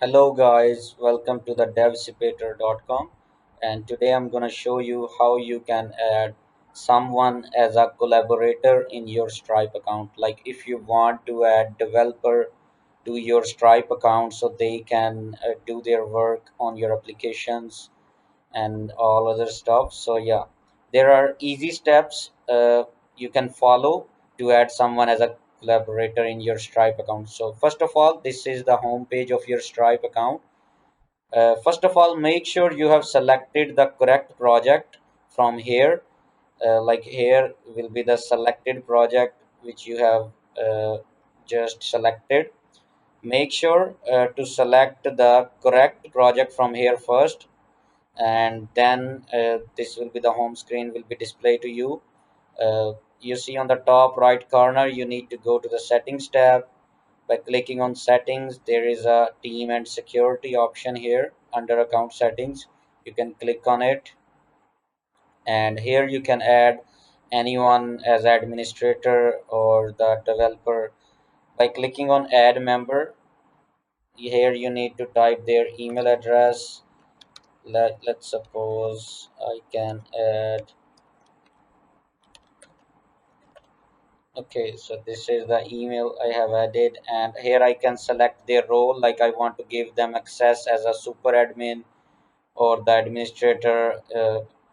Hello guys, welcome to the devsipator.com, and today I'm going to show you how you can add someone as a collaborator in your Stripe account. Like if you want to add developer to your Stripe account so they can do their work on your applications and all other stuff. So yeah, there are easy steps you can follow to add someone as a collaborator in your Stripe account. So first of all, this is the home page of your Stripe account. First of all, make sure you have selected the correct project from here. Like here will be the selected project which you have just selected. Make sure to select the correct project from here first, and then this will be the home screen will be displayed to you. You see on the top right corner you need to go to the settings tab. By clicking on settings, there is a team and security option here under account settings. You can click on it, and here you can add anyone as administrator or the developer by clicking on add member. Here you need to type their email address. Let's suppose I can add. Okay, so this is the email I have added, and here I can select their role. Like I want to give them access as a super admin or the administrator,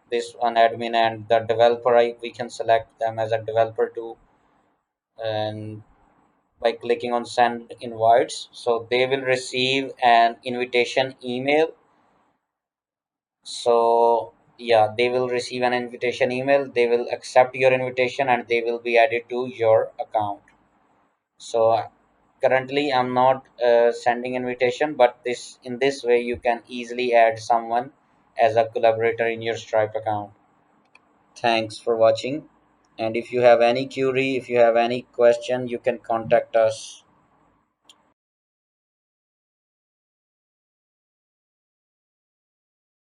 this one admin, and the developer. We can select them as a developer too, and by clicking on send invites, so they will receive an invitation email. So yeah, they will receive an invitation email. They will accept your invitation, and they will be added to your account. So currently I'm not sending invitation, but this in this way you can easily add someone as a collaborator in your Stripe account. Thanks for watching, and if you have any query, if you have any question, you can contact us.